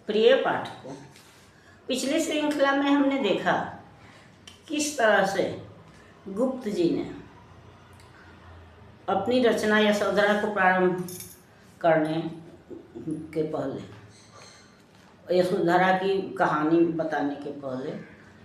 प्रिय पाठकों, पिछली श्रृंखला में हमने देखा किस तरह से गुप्त जी ने अपनी रचना यशोधरा को प्रारंभ करने के पहले, यशोधरा की कहानी बताने के पहले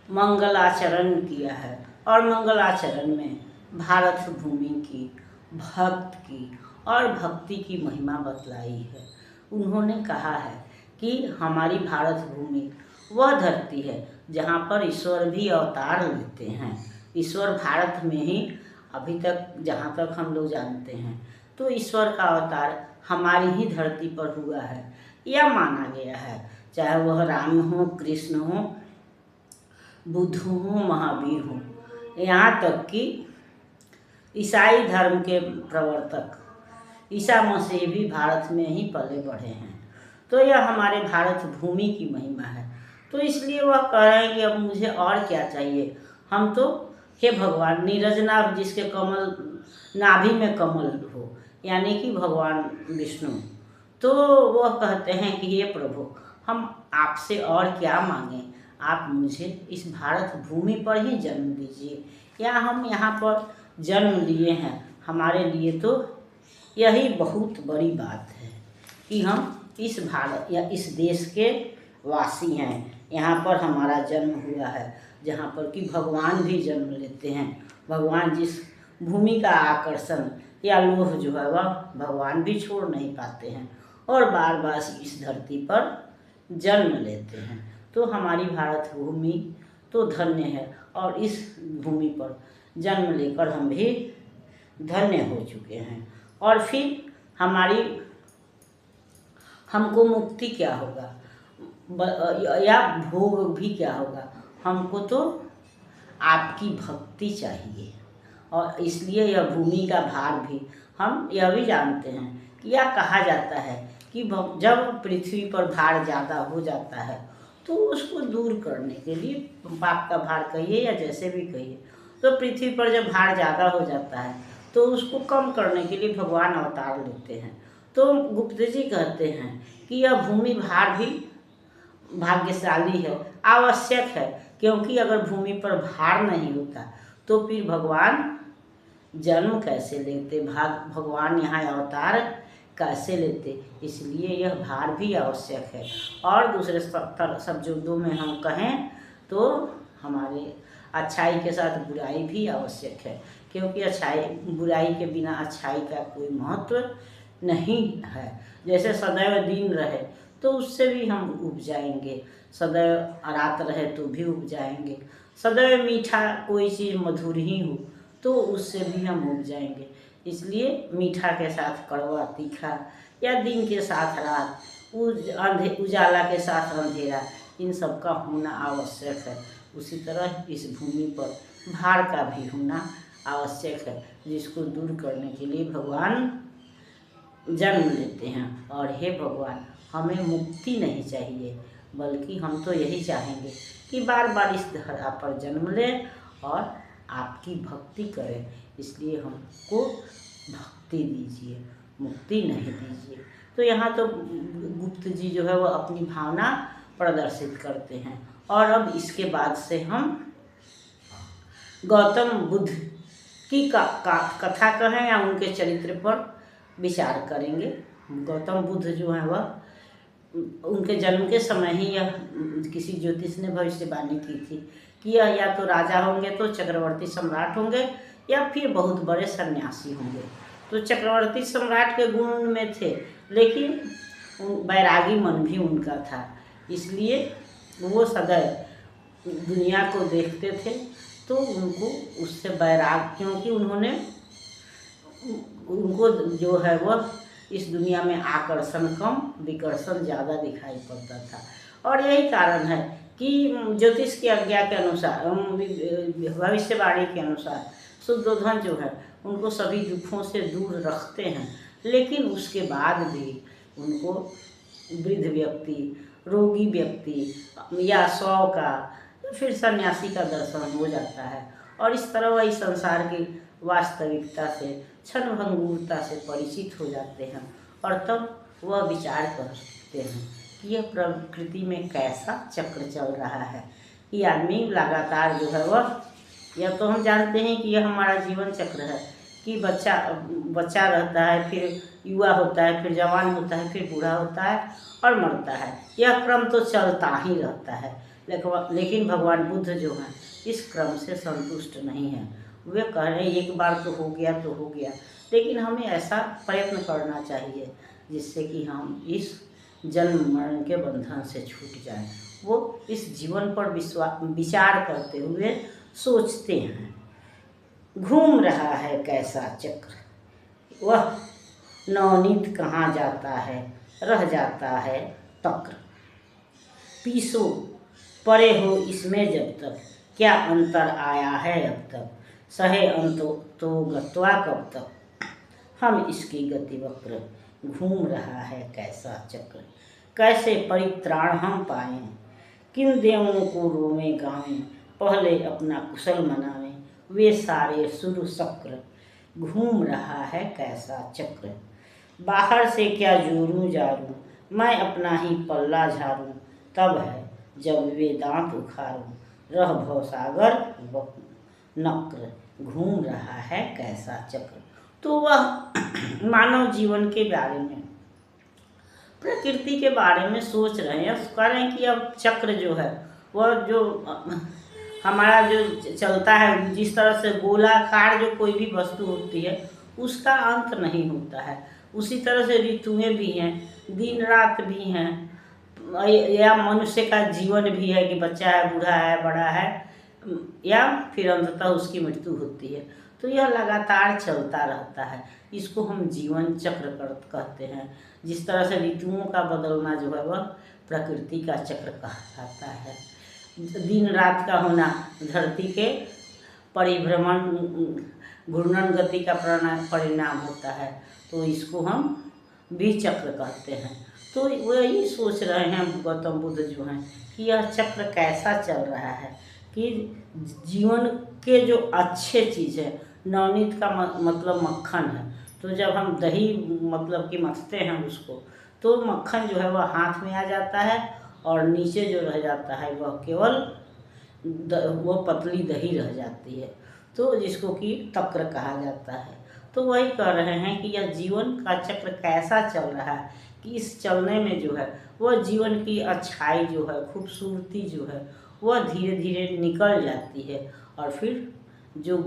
मंगलाचरण किया है। और मंगलाचरण में भारत भूमि की, भक्त की और भक्ति की महिमा बतलाई है। उन्होंने कहा है कि हमारी भारत भूमि वह धरती है जहाँ पर ईश्वर भी अवतार लेते हैं। ईश्वर भारत में ही अभी तक, जहाँ तक हम लोग जानते हैं, तो ईश्वर का अवतार हमारी ही धरती पर हुआ है, यह माना गया है। चाहे वह राम हो, कृष्ण हो, बुद्ध हो, महावीर हो, यहाँ तक कि ईसाई धर्म के प्रवर्तक ईसा मसीह भी भारत में ही पले बढ़े हैं। तो यह हमारे भारत भूमि की महिमा है। तो इसलिए वह कह रहे हैं कि अब मुझे और क्या चाहिए। हम तो, हे भगवान, नीरज नाभ जिसके कमल नाभि में कमल हो, यानी कि भगवान विष्णु, तो वह कहते हैं कि हे प्रभु, हम आपसे और क्या मांगें, आप मुझे इस भारत भूमि पर ही जन्म दीजिए, या हम यहाँ पर जन्म लिए हैं, हमारे लिए तो यही बहुत बड़ी बात है कि हम इस भारत या इस देश के वासी हैं। यहाँ पर हमारा जन्म हुआ है, जहाँ पर कि भगवान भी जन्म लेते हैं। भगवान जिस भूमि का आकर्षण या लोभ जो है वह भगवान भी छोड़ नहीं पाते हैं और बार बार इस धरती पर जन्म लेते हैं। तो हमारी भारत भूमि तो धन्य है और इस भूमि पर जन्म लेकर हम भी धन्य हो चुके हैं। और फिर हमको मुक्ति क्या होगा या भोग भी क्या होगा, हमको तो आपकी भक्ति चाहिए। और इसलिए यह भूमि का भार भी, हम यह भी जानते हैं कि यह कहा जाता है कि जब पृथ्वी पर भार ज़्यादा हो जाता है तो उसको दूर करने के लिए, पाप का भार कहिए या जैसे भी कहिए, तो पृथ्वी पर जब भार ज़्यादा हो जाता है तो उसको कम करने के लिए भगवान अवतार लेते हैं। तो गुप्त जी कहते हैं कि यह भूमि भार भी भाग्यशाली है, आवश्यक है, क्योंकि अगर भूमि पर भार नहीं होता तो फिर भगवान जन्म कैसे लेते, भगवान यहाँ अवतार कैसे लेते। इसलिए यह भार भी आवश्यक है। और दूसरे शब्दों में हम कहें तो हमारे अच्छाई के साथ बुराई भी आवश्यक है, क्योंकि बुराई के बिना अच्छाई का कोई महत्व नहीं है। जैसे सदैव दिन रहे तो उससे भी हम उब जाएंगे, सदैव रात रहे तो भी उब जाएंगे, सदैव मीठा कोई चीज़ मधुर ही हो तो उससे भी हम उब जाएंगे। इसलिए मीठा के साथ कड़वा तीखा, या दिन के साथ रात, उजाला के साथ अंधेरा, इन सब का होना आवश्यक है। उसी तरह इस भूमि पर भार का भी होना आवश्यक है, जिसको दूर करने के लिए भगवान जन्म लेते हैं। और हे भगवान, हमें मुक्ति नहीं चाहिए, बल्कि हम तो यही चाहेंगे कि बार बार इस धरा पर जन्म लें और आपकी भक्ति करें। इसलिए हमको भक्ति दीजिए, मुक्ति नहीं दीजिए। तो यहाँ तो गुप्त जी जो है वो अपनी भावना प्रदर्शित करते हैं। और अब इसके बाद से हम गौतम बुद्ध की कथा कहें या उनके चरित्र पर विचार करेंगे। गौतम बुद्ध जो है वह, उनके जन्म के समय ही यह किसी ज्योतिष ने भविष्यवाणी की थी कि यह या तो राजा होंगे, तो चक्रवर्ती सम्राट होंगे, या फिर बहुत बड़े सन्यासी होंगे। तो चक्रवर्ती सम्राट के गुण उनमें थे, लेकिन बैरागी मन भी उनका था। इसलिए वो सदैव दुनिया को देखते थे, तो उनको उससे बैराग, क्योंकि उनको जो है वह इस दुनिया में आकर्षण कम, विकर्षण ज़्यादा दिखाई पड़ता था। और यही कारण है कि ज्योतिष की आज्ञा के अनुसार, भविष्यवाणी के अनुसार शुद्धोधन जो है उनको सभी दुखों से दूर रखते हैं, लेकिन उसके बाद भी उनको वृद्ध व्यक्ति, रोगी व्यक्ति या 100 का, फिर सन्यासी का दर्शन हो जाता है। और इस तरह वही संसार की वास्तविकता से, क्षणभंगुरता से परिचित हो जाते हैं। और तब वह विचार करते हैं यह प्रकृति में कैसा चक्र चल रहा है। ये आदमी लगातार जो है वह, यह तो हम जानते हैं कि यह हमारा जीवन चक्र है कि बच्चा रहता है, फिर युवा होता है, फिर जवान होता है, फिर बूढ़ा होता है और मरता है। यह क्रम तो चलता ही रहता है। लेकिन भगवान बुद्ध जो हैं इस क्रम से संतुष्ट नहीं हैं। वे कह रहे हैं एक बार तो हो गया तो हो गया, लेकिन हमें ऐसा प्रयत्न करना चाहिए जिससे कि हम इस जन्म मरण के बंधन से छूट जाएं। वो इस जीवन पर विचार करते हुए सोचते हैं। घूम रहा है कैसा चक्र, वह नवनीत कहाँ जाता है, रह जाता है तक्र। पीसो पड़े हो इसमें जब तक, क्या अंतर आया है अब तक। सहे अंत तो गत्वा कब तक, हम इसकी गति वक्र। घूम रहा है कैसा चक्र, कैसे परित्राण हम पाएं। किन देवों को रोवें गावें, पहले अपना कुशल मनावें। वे सारे सुर शक्र, घूम रहा है कैसा चक्र। बाहर से क्या जोरूं जारूं, मैं अपना ही पल्ला झारूं। तब है जब वे दांत उखारूं, रह भवसागर नक्र। घूम रहा है कैसा चक्र। तो वह मानव जीवन के बारे में, प्रकृति के बारे में सोच रहे हैं। कह रहे हैं कि अब चक्र जो है वह जो हमारा जो चलता है, जिस तरह से गोलाकार जो कोई भी वस्तु होती है उसका अंत नहीं होता है, उसी तरह से ऋतुएं भी हैं, दिन रात भी हैं, या मनुष्य का जीवन भी है कि बच्चा है, बूढ़ा है, बड़ा है, या फिर अंततः उसकी मृत्यु होती है। तो यह लगातार चलता रहता है। इसको हम जीवन चक्र कहते हैं। जिस तरह से ऋतुओं का बदलना जो है वह प्रकृति का चक्र कहा जाता है। दिन रात का होना धरती के परिभ्रमण घूर्णन गति का परिणाम होता है, तो इसको हम भी चक्र कहते हैं। तो वही सोच रहे हैं गौतम बुद्ध जो हैं कि यह चक्र कैसा चल रहा है, कि जीवन के जो अच्छे चीज़ है, नवनीत का मतलब मक्खन है। तो जब हम दही मतलब कि मथते हैं उसको, तो मक्खन जो है वह हाथ में आ जाता है और नीचे जो रह जाता है वह केवल वो पतली दही रह जाती है, तो जिसको कि तक्र कहा जाता है। तो वही कह रहे हैं कि यह जीवन का चक्र कैसा चल रहा है, कि इस चलने में जो है वह जीवन की अच्छाई जो है, खूबसूरती जो है वह धीरे धीरे निकल जाती है, और फिर जो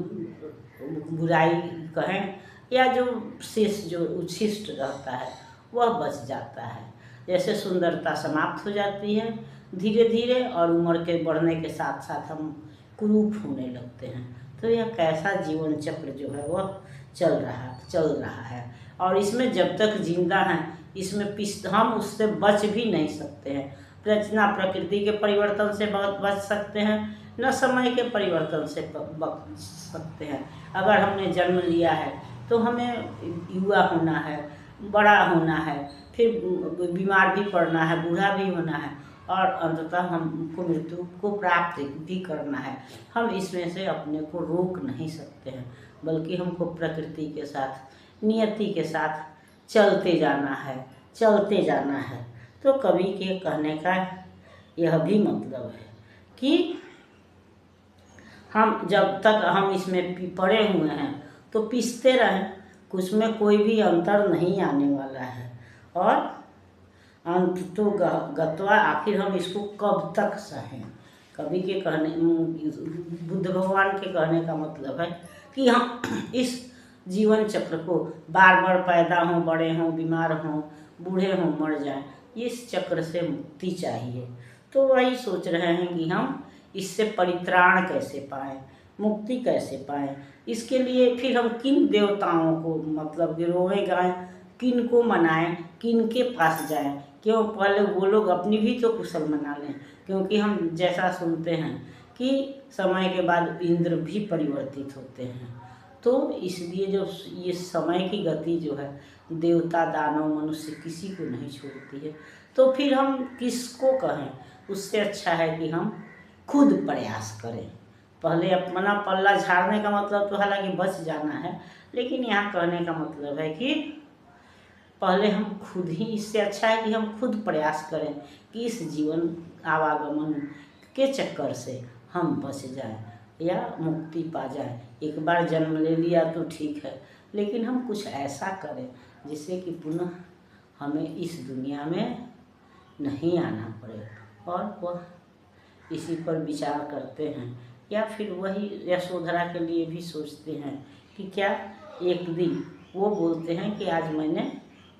बुराई कहें या जो शेष जो उच्छिष्ट रहता है वह बच जाता है। जैसे सुंदरता समाप्त हो जाती है धीरे धीरे, और उम्र के बढ़ने के साथ साथ हम कुरूप होने लगते हैं। तो यह कैसा जीवन चक्र जो है वह चल रहा है, और इसमें जब तक जिंदा हैं इसमें हम उससे बच भी नहीं सकते हैं। रचना प्रकृति के परिवर्तन से बच सकते हैं, न समय के परिवर्तन से बच सकते हैं। अगर हमने जन्म लिया है तो हमें युवा होना है, बड़ा होना है, फिर बीमार भी पड़ना है, बूढ़ा भी होना है, और अंततः हमको मृत्यु को प्राप्त भी करना है। हम इसमें से अपने को रोक नहीं सकते हैं, बल्कि हमको प्रकृति के साथ, नियति के साथ चलते जाना है। तो कवि के कहने का यह भी मतलब है कि हम जब तक हम इसमें पड़े हुए हैं तो पीसते रहें, कुछ में कोई भी अंतर नहीं आने वाला है, और अंत तो गत्वा, आखिर हम इसको कब तक सहें। कवि के कहने, बुद्ध भगवान के कहने का मतलब है कि हम इस जीवन चक्र को बार बार पैदा हों, बड़े हों, बीमार हों, बूढ़े हों, मर जाएं, इस चक्र से मुक्ति चाहिए। तो वही सोच रहे हैं कि हम इससे परित्राण कैसे पाएं, मुक्ति कैसे पाएं। इसके लिए फिर हम किन देवताओं को मतलब रोएं गाएं, किन को मनाएं, किन के पास जाएं। क्यों पहले वो लोग अपनी भी तो कुशल मना लें, क्योंकि हम जैसा सुनते हैं कि समय के बाद इंद्र भी परिवर्तित होते हैं। तो इसलिए जो ये समय की गति जो है, देवता दानव मनुष्य किसी को नहीं छोड़ती है। तो फिर हम किसको कहें, उससे अच्छा है कि हम खुद प्रयास करें। पहले अपना पल्ला झाड़ने का मतलब तो हालांकि बच जाना है, लेकिन यहाँ कहने का मतलब है कि पहले हम खुद ही, इससे अच्छा है कि हम खुद प्रयास करें कि इस जीवन आवागमन के चक्कर से हम बच जाएं या मुक्ति पा जाएं। एक बार जन्म ले लिया तो ठीक है, लेकिन हम कुछ ऐसा करें जिससे कि पुनः हमें इस दुनिया में नहीं आना पड़े। और वह इसी पर विचार करते हैं, या फिर वही यशोधरा के लिए भी सोचते हैं कि क्या एक दिन वो बोलते हैं कि आज मैंने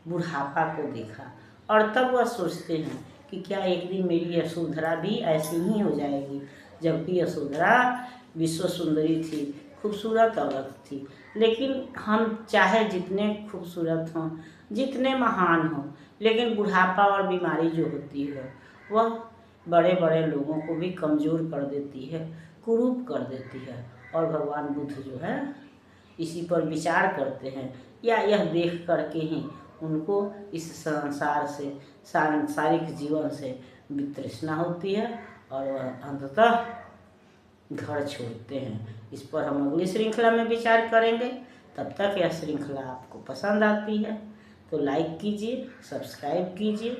बुढ़ापा को देखा, और तब वह सोचते हैं कि क्या एक दिन मेरी यशोधरा भी ऐसी ही हो जाएगी। जबकि यशोधरा विश्व सुंदरी थी, खूबसूरत औरत थी, लेकिन हम चाहे जितने खूबसूरत हों, जितने महान हों, लेकिन बुढ़ापा और बीमारी जो होती है वह बड़े बड़े लोगों को भी कमज़ोर कर देती है, कुरूप कर देती है। और भगवान बुद्ध जो है इसी पर विचार करते हैं, या यह देख करके ही उनको इस संसार से, सांसारिक जीवन से वितृष्णा होती है और वह अंततः घर छोड़ते हैं। इस पर हम अगली श्रृंखला में विचार करेंगे। तब तक यह श्रृंखला आपको पसंद आती है तो लाइक कीजिए, सब्सक्राइब कीजिए।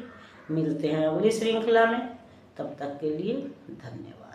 मिलते हैं अगली श्रृंखला में, तब तक के लिए धन्यवाद।